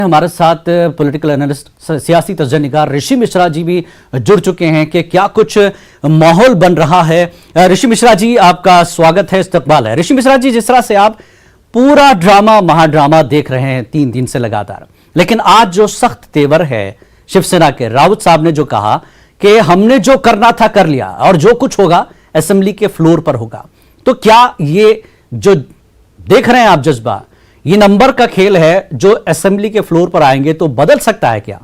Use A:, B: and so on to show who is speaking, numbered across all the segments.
A: हमारे साथ political analyst सियासी तज्ज़निगार ऋषि मिश्रा जी भी जुड़ चुके हैं कि क्या कुछ माहौल बन रहा है। ऋषि मिश्रा जी, आपका स्वागत है, इस्तकबाल है। ऋषि मिश्रा जी, जिस तरह से आप पूरा ड्रामा महाड्रामा देख रहे हैं 3 दिन से लगातार, लेकिन आज जो सख्त तेवर है शिवसेना के, राउत साहब ने जो कहा कि हमने जो करना था कर लिया और जो कुछ होगा असेंबली के फ्लोर पर होगा, तो क्या ये जो देख रहे हैं आप जज्बा, ये नंबर का खेल है जो असेंबली के फ्लोर पर आएंगे तो बदल सकता है क्या?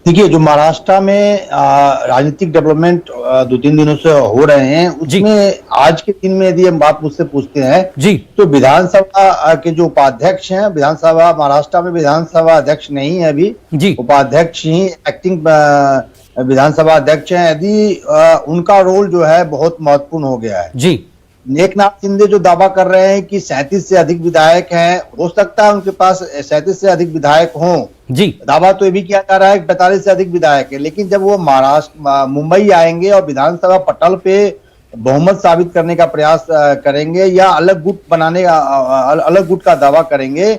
B: देखिए, जो महाराष्ट्र में राजनीतिक डेवलपमेंट 2-3 दिनों से हो रहे हैं, उसमें आज के दिन में यदि हम बात मुझसे पूछते हैं
A: जी,
B: तो विधानसभा के जो उपाध्यक्ष हैं, विधानसभा महाराष्ट्र में विधानसभा अध्यक्ष नहीं है अभी जी, उपाध्यक्ष ही एक्टिंग विधानसभा अध्यक्ष हैं। यदि उनका रोल जो है बहुत महत्वपूर्ण हो गया है जी। एकनाथ शिंदे जो दावा कर रहे हैं कि 37 से अधिक विधायक हैं, हो सकता है उनके पास 37 से अधिक विधायक हों जी। दावा तो ये भी किया जा रहा है कि 45 से अधिक विधायक है, लेकिन जब वो महाराष्ट्र मुंबई आएंगे और विधानसभा पटल पे बहुमत साबित करने का प्रयास करेंगे या अलग गुट बनाने का अलग गुट का दावा करेंगे,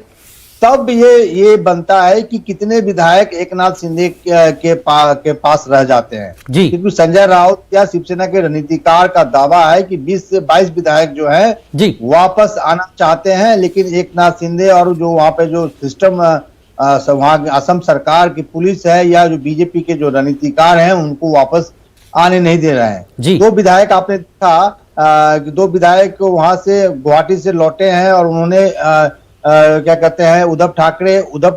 B: तब ये बनता है कि कितने विधायक एकनाथ शिंदे के पास रह जाते हैं जी। क्योंकि संजय राउत या शिवसेना के रणनीतिकार का दावा है कि 20 से 22 विधायक जो हैं जी वापस आना चाहते हैं, लेकिन एकनाथ शिंदे और जो वहां पे जो सिस्टम वहां असम सरकार की पुलिस है या जो बीजेपी के जो रणनीतिकार हैं उनको वापस आने नहीं दे रहे हैं। 2 विधायक आपने देखा, 2 विधायक वहां से गुवाहाटी से लौटे हैं और उन्होंने क्या कहते हैं उद्धव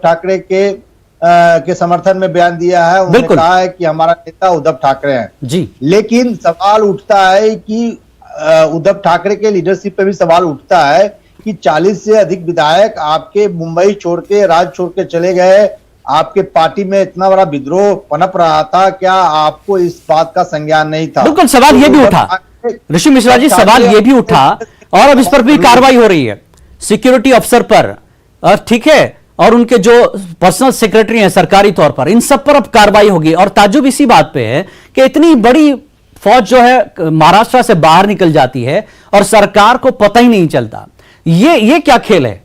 B: ठाकरे के समर्थन में बयान दिया है। उन्होंने कहा है कि हमारा नेता उद्धव ठाकरे हैं जी। लेकिन सवाल उठता है कि उद्धव ठाकरे के लीडरशिप पे भी सवाल उठता है कि 40 से अधिक विधायक आपके मुंबई छोड़ के, राज्य छोड़ के चले गए, आपके पार्टी में इतना बड़ा विद्रोह पनप रहा था, क्या आपको इस बात का संज्ञान नहीं था? बिल्कुल, सवाल ये भी उठा
A: ऋषि मिश्रा जी, सवाल ये भी उठा और अब इस पर भी कार्रवाई हो रही है सिक्योरिटी अफसर पर, ठीक है, और उनके जो पर्सनल सेक्रेटरी हैं सरकारी तौर पर, इन सब पर अब कार्रवाई होगी। और ताज्जुब इसी बात पे है कि इतनी बड़ी फौज जो है महाराष्ट्र से बाहर निकल जाती है और सरकार को पता ही नहीं चलता। ये क्या खेल है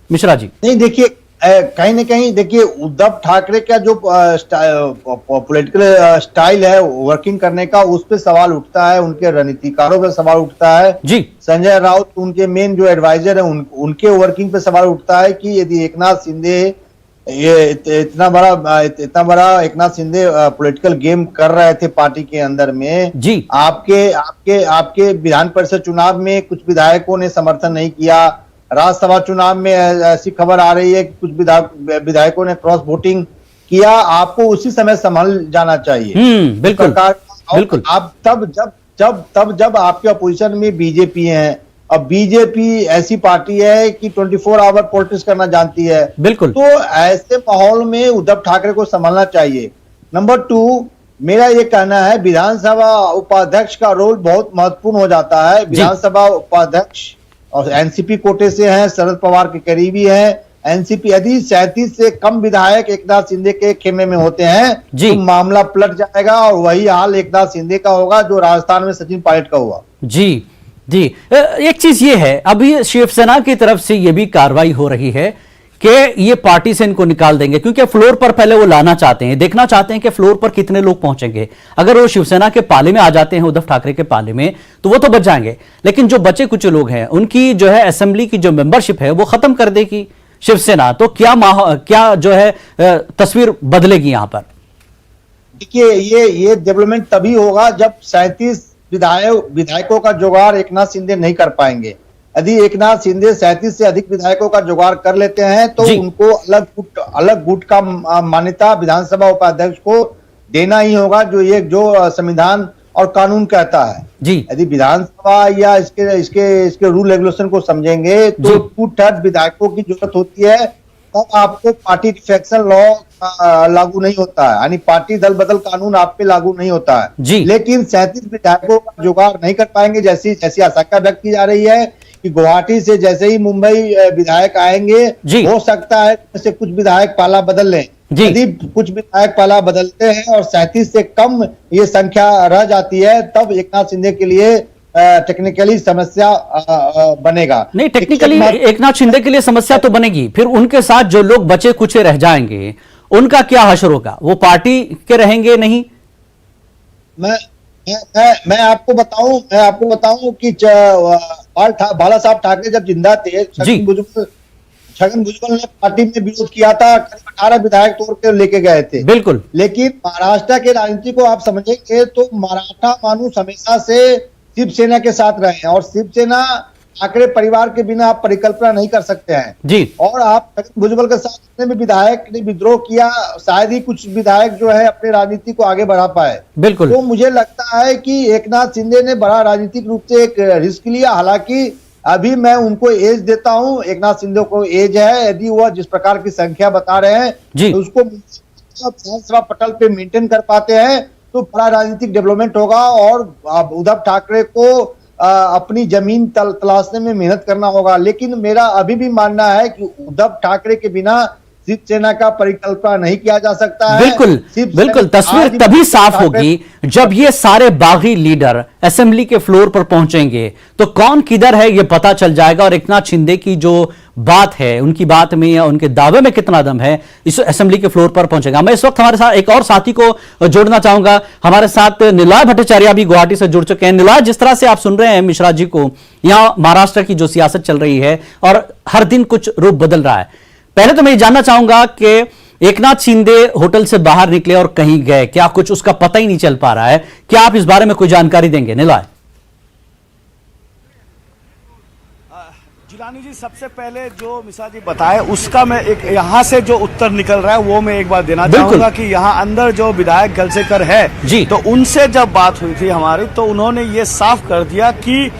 A: मिश्रा जी?
B: नहीं, देखिए, कहीं ना कहीं देखिए उद्धव ठाकरे का जो पॉलिटिकल स्टाइल है वर्किंग करने का, उस पे सवाल उठता है, उनके रणनीतिकारों पे सवाल उठता है जी। संजय राउत उनके मेन जो एडवाइजर है उनके वर्किंग पे सवाल उठता है कि यदि एकनाथ शिंदे ये इतना बड़ा एकनाथ शिंदे पॉलिटिकल गेम कर रहे थे पार्टी के अंदर में जी, आपके विधान परिषद चुनाव में कुछ विधायकों ने समर्थन नहीं किया, राज्यसभा चुनाव में ऐसी खबर आ रही है कि कुछ विधायकों ने क्रॉस वोटिंग किया, आपको उसी समय संभल जाना चाहिए।
A: बिल्कुल बिल्कुल।
B: आप तब जब आपके अपोजिशन में बीजेपी है, अब बीजेपी ऐसी पार्टी है कि 24 आवर पॉलिटिक्स करना जानती है बिल्कुल, तो ऐसे माहौल में उद्धव ठाकरे को संभालना चाहिए। नंबर 2, मेरा ये कहना है विधानसभा उपाध्यक्ष का रोल बहुत महत्वपूर्ण हो जाता है। विधानसभा उपाध्यक्ष और एनसीपी कोटे से हैं, शरद पवार के करीबी हैं। एनसीपी यदि 37 से कम विधायक एकनाथ शिंदे के खेमे में होते हैं तो मामला पलट जाएगा और वही हाल एकनाथ शिंदे का होगा जो राजस्थान में सचिन पायलट का हुआ जी
A: जी। एक चीज ये है, अभी शिवसेना की तरफ से ये भी कार्रवाई हो रही है कि ये पार्टी से इनको निकाल देंगे, क्योंकि फ्लोर पर पहले वो लाना चाहते हैं, देखना चाहते हैं कि फ्लोर पर कितने लोग पहुंचेंगे। अगर वो शिवसेना के पाले में आ जाते हैं, उद्धव ठाकरे के पाले में, तो वो तो बच जाएंगे, लेकिन जो बचे कुछ लोग हैं उनकी जो है असेंबली की जो मेंबरशिप है वो खत्म कर देगी शिवसेना। तो क्या जो है तस्वीर बदलेगी यहां पर?
B: देखिए, ये डेवलपमेंट तभी होगा जब 37 विधायकों का जुगाड़ एकनाथ शिंदे नहीं कर पाएंगे। यदि एकनाथ शिंदे 37 से अधिक विधायकों का जुगाड़ कर लेते हैं तो उनको अलग गुट का मान्यता विधानसभा उपाध्यक्ष को देना ही होगा, जो संविधान और कानून कहता है जी। यदि विधानसभा या इसके रूल रेगुलेशन को समझेंगे तो 2/3 विधायकों की जरूरत होती है, तब आपको पार्टी डिफेक्शन लॉ लागू नहीं होता है, यानी पार्टी दल बदल कानून आप पे लागू नहीं होता है जी। लेकिन 37 विधायकों का जुगाड़ नहीं कर पाएंगे, जैसी आशंका व्यक्त की जा रही है कि गुवाहाटी से जैसे ही मुंबई विधायक आएंगे, हो सकता है जैसे कुछ विधायक पाला बदल लें। यदि कुछ विधायक पाला बदलते हैं और 37 से कम ये संख्या रह जाती है, तब एकनाथ शिंदे के लिए टेक्निकली समस्या बनेगा।
A: नहीं, टेक्निकली एकनाथ शिंदे के लिए समस्या तो बनेगी, फिर उनके साथ जो लोग बचे कुचे रह जाएंगे उनका क्या हश्र होगा? वो पार्टी के रहेंगे नहीं?
B: मैं आपको बताऊं कि बाला साहब ठाकरे जब जिंदा थे, छगन भुजबल ने पार्टी में विरोध किया था, 18 विधायक तोड़ कर लेके गए थे।
A: बिल्कुल।
B: लेकिन महाराष्ट्र के राजनीति को आप समझेंगे तो मराठा मानुष हमेशा से शिवसेना के साथ रहे हैं, और शिवसेना ठाकरे परिवार के बिना आप परिकल्पना नहीं कर सकते हैं
A: जी।
B: और आप छगन भुजबल के साथ जितने भी विधायक ने विद्रोह किया, शायद ही कुछ विधायक जो है अपने राजनीति को आगे बढ़ा पाए।
A: बिल्कुल।
B: तो मुझे लगता है कि एकनाथ शिंदे ने बड़ा राजनीतिक रूप से एक रिस्क लिया। हालांकि अभी मैं उनको एज देता हूं, एकनाथ शिंदे को एज है, यदि वह जिस प्रकार की संख्या बता रहे हैं तो उसको विधानसभा पटल पे मेंटेन कर पाते हैं तो बड़ा राजनीतिक डेवलपमेंट होगा। और उद्धव ठाकरे को अपनी जमीन तलाशने में मेहनत करना होगा। लेकिन मेरा अभी भी मानना है कि उद्धव ठाकरे के बिना शिवसेना का परिकल्पना नहीं किया जा सकता है।
A: बिल्कुल। तस्वीर तभी साफ होगी जब ये सारे बागी लीडर असेंबली के फ्लोर पर पहुंचेंगे, तो कौन किधर है ये पता चल जाएगा। और एकनाथ शिंदे की जो बात है, उनकी बात में या उनके दावे में कितना दम है, इस असेंबली के फ्लोर पर पहुंचेगा। मैं इस वक्त हमारे साथ एक और साथी को जोड़ना चाहूंगा। हमारे साथ निलय भट्टाचार्य भी गुवाहाटी से जुड़ चुके हैं। निलय, जिस तरह से आप सुन रहे हैं मिश्रा जी को, यहां महाराष्ट्र की जो सियासत चल रही है और हर दिन कुछ रूप बदल रहा है, पहले तो मैं ये जानना चाहूंगा कि एकनाथ शिंदे होटल से बाहर निकले और कहीं गए, क्या कुछ उसका पता ही नहीं चल पा रहा है? क्या आप इस बारे में कोई जानकारी देंगे निलय?
C: जिलानी जी, सबसे पहले जो मिश्रा जी बताए उसका मैं एक यहाँ से जो उत्तर निकल रहा है वो मैं एक बार देना चाहूंगा कि यहाँ अंदर जो विधायक गलसेकर है जी, तो उनसे जब बात हुई थी हमारी, तो उन्होंने ये साफ कर दिया कि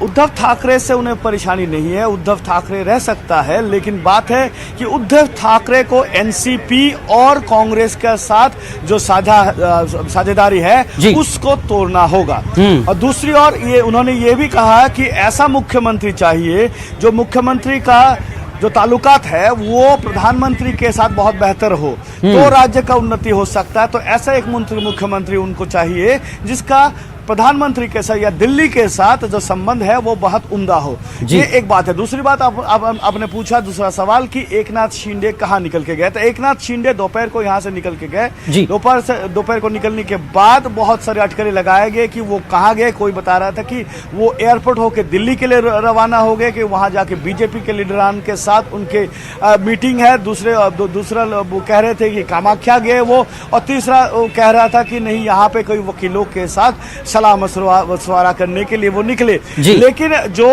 C: उद्धव ठाकरे से उन्हें परेशानी नहीं है, उद्धव ठाकरे रह सकता है, लेकिन बात है कि उद्धव ठाकरे को एनसीपी और कांग्रेस के साथ जो साझेदारी है उसको तोड़ना होगा। और दूसरी ओर ये उन्होंने ये भी कहा कि ऐसा मुख्यमंत्री चाहिए जो मुख्यमंत्री का जो ताल्लुकात है वो प्रधानमंत्री के साथ बहुत बेहतर हो, तो राज्य का उन्नति हो सकता है। तो ऐसा एक मुख्यमंत्री उनको चाहिए जिसका प्रधानमंत्री के साथ या दिल्ली के साथ जो संबंध है वो बहुत उम्दा हो। ये एक बात है। दूसरी बात, आपने पूछा दूसरा सवाल कि एकनाथ शिंदे कहाँ निकल के गए, तो एकनाथ शिंदे दोपहर को यहाँ से निकल के गए। दोपहर को निकलने के बाद बहुत सारे अटकलें लगाए गए कि वो कहाँ गए। कोई बता रहा था कि वो एयरपोर्ट होके दिल्ली के लिए रवाना हो गए, कि वहाँ जाके बीजेपी के लीडरान के साथ उनके मीटिंग है। दूसरा वो कह रहे थे कि कामाख्या गए वो, और तीसरा वो कह रहा था कि नहीं, यहाँ पे कोई वकीलों के साथ सलाह मशवरा करने के लिए वो निकले। लेकिन जो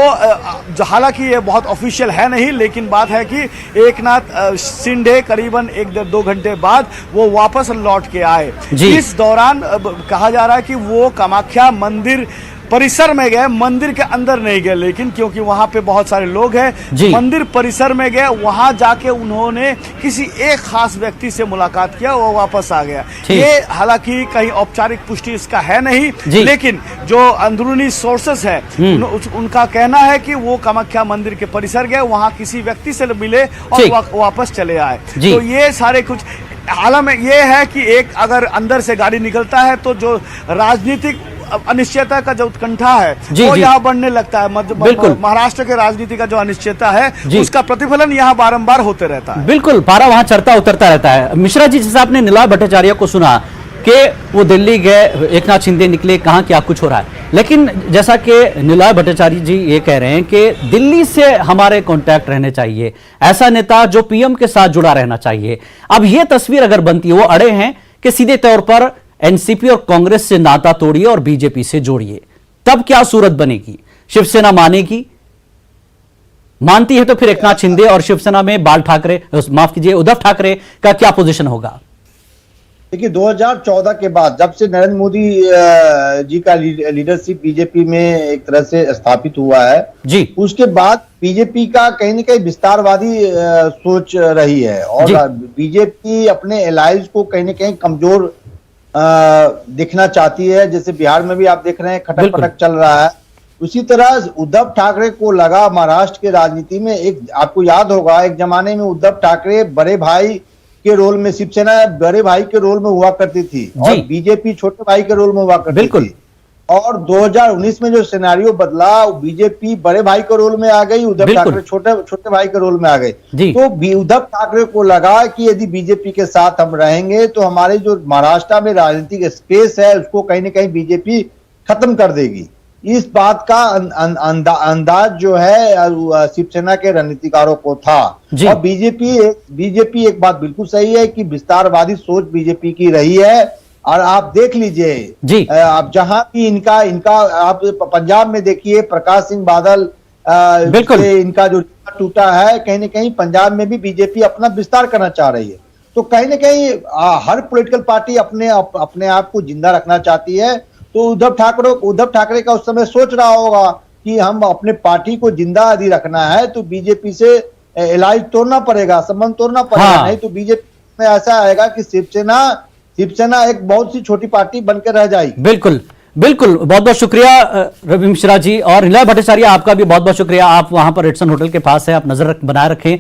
C: हालांकि ये बहुत ऑफिशियल है नहीं, लेकिन बात है कि एकनाथ शिंदे करीबन 1-2 घंटे बाद वो वापस लौट के आए। इस दौरान कहा जा रहा है कि वो कामाख्या मंदिर परिसर में गए, मंदिर के अंदर नहीं गए, लेकिन क्योंकि वहां पे बहुत सारे लोग हैं, मंदिर परिसर में गए। वहां जाके उन्होंने किसी एक खास व्यक्ति से मुलाकात किया, वो वापस आ गया। ये हालांकि कहीं औपचारिक पुष्टि इसका है नहीं, लेकिन जो अंदरूनी सोर्सेस है उनका कहना है कि वो कामाख्या मंदिर के परिसर गए, वहां किसी व्यक्ति से मिले और वापस चले आए। तो ये सारे कुछ हालांकि में ये है कि एक अगर अंदर से गाड़ी निकलता है तो जो राजनीतिक अनिश्चितता का जो उत्कंठा है वो यहाँ बढ़ने लगता है। महाराष्ट्र के राजनीति का जो अनिश्चितता है उसका प्रतिफलन यहाँ बारंबार होते रहता है।
A: बिल्कुल, पारा वहां चढ़ता उतरता रहता है। मिश्रा जी, जैसे आपने निलय भट्टाचार्य को सुना कि वो दिल्ली गए, एकनाथ शिंदे निकले, कहाँ क्या कुछ हो रहा है, लेकिन जैसा कि निलय भट्टाचार्य जी ये कह रहे हैं कि दिल्ली से हमारे कांटेक्ट रहने चाहिए, ऐसा नेता जो पीएम के साथ जुड़ा रहना चाहिए। अब ये तस्वीर अगर बनती है, वो अड़े हैं कि सीधे तौर पर एनसीपी और कांग्रेस से नाता तोड़िए और बीजेपी से जोड़िए, तब क्या सूरत बनेगी? शिवसेना मानेगी? मानती है तो फिर एकनाथ शिंदे और शिवसेना में उद्धव ठाकरे का क्या पोजीशन होगा?
B: देखिए, 2014 के बाद जब से नरेंद्र मोदी जी का लीडरशिप बीजेपी में एक तरह से स्थापित हुआ है जी, उसके बाद बीजेपी का कहीं न कहीं विस्तारवादी सोच रही है और बीजेपी अपने एलाइज को कहीं न कहीं कमजोर दिखना चाहती है। जैसे बिहार में भी आप देख रहे हैं खटक पटक चल रहा है। उसी तरह उद्धव ठाकरे को लगा महाराष्ट्र के राजनीति में, एक आपको याद होगा एक जमाने में उद्धव ठाकरे बड़े भाई के रोल में, शिवसेना बड़े भाई के रोल में हुआ करती थी और बीजेपी छोटे भाई के रोल में हुआ करती थी। और 2019 में जो सिनेरियो बदला, बीजेपी बड़े भाई के रोल में आ गई, उद्धव ठाकरे छोटे भाई के रोल में आ गए। तो उद्धव ठाकरे को लगा कि यदि बीजेपी के साथ हम रहेंगे तो हमारे जो महाराष्ट्र में राजनीतिक स्पेस है उसको कहीं ना कहीं बीजेपी खत्म कर देगी। इस बात का अंदाज जो है शिवसेना के रणनीतिकारों को था। और बीजेपी एक बात बिल्कुल सही है कि विस्तारवादी सोच बीजेपी की रही है। और आप देख लीजिए, आप जहां भी इनका आप पंजाब में देखिए, प्रकाश सिंह बादल से इनका जो टूटा है, कहीं ना कहीं पंजाब में भी बीजेपी अपना विस्तार करना चाह रही है। तो कहीं ना कहीं हर पॉलिटिकल पार्टी अपने आप को जिंदा रखना चाहती है। तो उद्धव ठाकरे का उस समय सोच रहा होगा कि हम अपने पार्टी को जिंदा यदि रखना है तो बीजेपी से एलाइज तोड़ना पड़ेगा, संबंध तोड़ना पड़ेगा। नहीं तो बीजेपी में ऐसा आएगा कि शिवसेना एक बहुत सी छोटी पार्टी बनकर रह जाएगी।
A: बिल्कुल बिल्कुल, बहुत बहुत शुक्रिया रवि मिश्रा जी। और हिलाल भट्टाचार्य, आपका भी बहुत बहुत शुक्रिया। आप वहां पर रेडसन होटल के पास है, आप नजर बनाए रखें